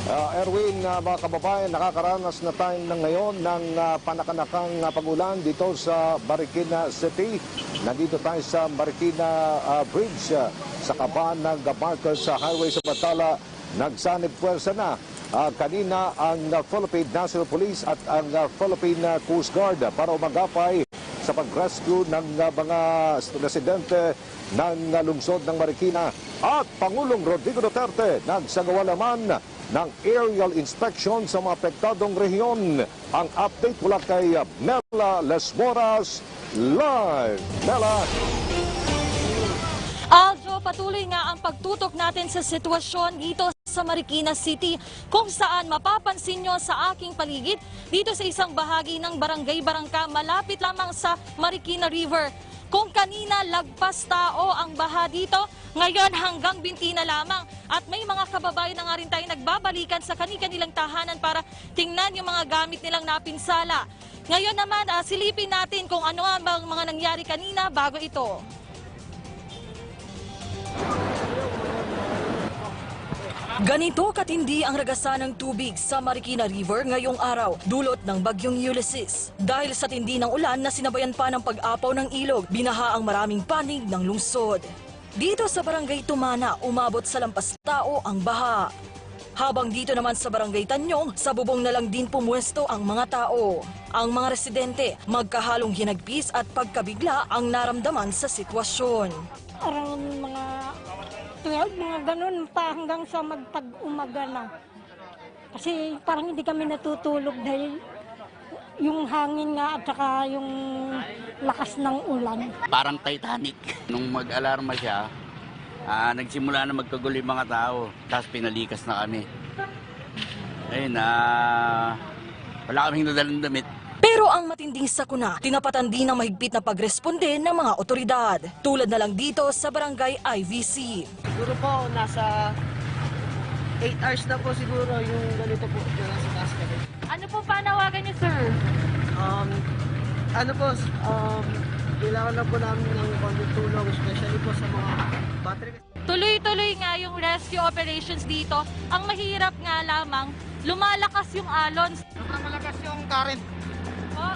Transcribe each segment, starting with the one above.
Erwin, mga kababayan, nakakaranas na tayo ngayon ng panakanakang pagulan dito sa Marikina City. Nandito tayo sa Marikina Bridge sa kaban ng Marcos Highway sa Batala. Nagsanib puwersa na kanina ang Philippine National Police at ang Philippine Coast Guard para umagapay sa pag-rescue ng mga residente ng lungsod ng Marikina. At Pangulong Rodrigo Duterte nagsagawa naman ng aerial inspection sa mga apektadong rehiyon. Ang update mula kay Mela Lesmoras live. Mela. Aljo, patuloy nga ang pagtutok natin sa sitwasyon dito sa Marikina City, kung saan mapapansin nyo sa aking paligid dito sa isang bahagi ng Barangay Barangka malapit lamang sa Marikina River. Kung kanina lagpas tao ang baha dito, ngayon hanggang binti na lamang. At may mga kababayan na nga rin tayo nagbabalikan sa kanilang tahanan para tingnan yung mga gamit nilang napinsala. Ngayon naman, silipin natin kung ano ang mga nangyari kanina bago ito. Ganito katindi ang ragasan ng tubig sa Marikina River ngayong araw, dulot ng bagyong Ulysses. Dahil sa tindi ng ulan na sinabayan pa ng pag-apaw ng ilog, binaha ang maraming panig ng lungsod. Dito sa Barangay Tumana, umabot sa lampas tao ang baha. Habang dito naman sa Barangay Tanyong, sa bubong na lang din pumwesto ang mga tao. Ang mga residente, magkahalong hinagpis at pagkabigla ang naramdaman sa sitwasyon. Parang mga 12, mga ganun pa hanggang sa magpag-umaga na. Kasi parang hindi kami natutulog dahil yung hangin nga at saka yung lakas ng ulan. Parang Titanic. Nung mag-alarma siya, nagsimula na magkagulo yung mga tao. Tapos pinalikas na kami. Ayun, wala kaming nadalang damit. Pero ang matinding sakuna, tinapatan din ng mahigpit na pagresponde ng mga otoridad. Tulad na lang dito sa Barangay IVC. Siguro po nasa 8 hours na po siguro yung ganito po na nasa taas kami. Ano po panawagan niyo, sir? Kailangan na po namin ng konting tulong, especially po sa mga battery. Tuloy-tuloy nga yung rescue operations dito. Ang mahirap nga lamang, lumalakas yung alon. Sobrang malakas yung current. Oh,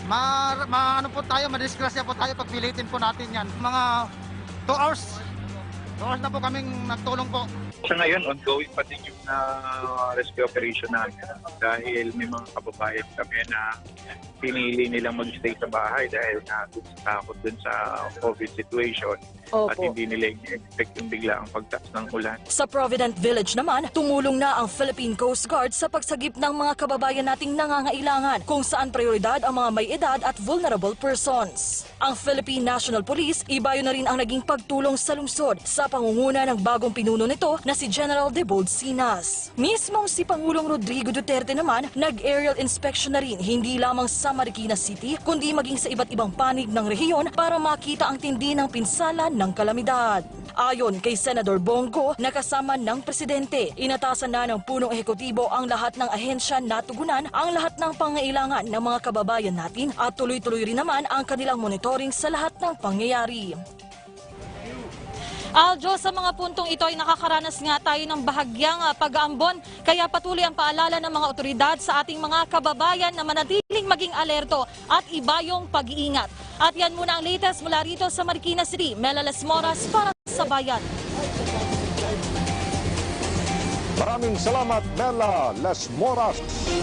Ano po tayo, madisgrasya po tayo pag pilitin po natin yan. Mga 2 hours. 2 hours na po kaming nagtulong po. Sa ngayon, ongoing pa din yung rescue operation namin dahil may mga kababayan kami na pinili nilang mag-stay sa bahay dahil takot dun sa COVID situation. Opo. At hindi nila expect yung bigla ang pagtaas ng ulan. Sa Provident Village naman, tumulong na ang Philippine Coast Guard sa pagsagip ng mga kababayan nating nangangailangan, kung saan prioridad ang mga may edad at vulnerable persons. Ang Philippine National Police, ibayo na rin ang naging pagtulong sa lungsod sa pangunguna ng bagong pinuno nito na si General Debold Sinas. Mismong si Pangulong Rodrigo Duterte naman, nag-aerial inspection na rin hindi lamang sa Marikina City, kundi maging sa iba't ibang panig ng rehiyon para makita ang tindi ng pinsala ng kalamidad. Ayon kay Senador Bongo, nakasama ng presidente, inatasan na ng punong ehekutibo ang lahat ng ahensya na tugunan ang lahat ng pangailangan ng mga kababayan natin at tuloy-tuloy rin naman ang kanilang monitoring sa lahat ng pangyayari. Aljo, sa mga puntong ito ay nakakaranas nga tayo ng bahagyang pag-aambon, kaya patuloy ang paalala ng mga otoridad sa ating mga kababayan na manatiling maging alerto at iba yung pag-iingat. At yan muna ang latest mula rito sa Marikina City. Mela Lesmoras para sa Bayan. Maraming salamat, Mela Lesmoras.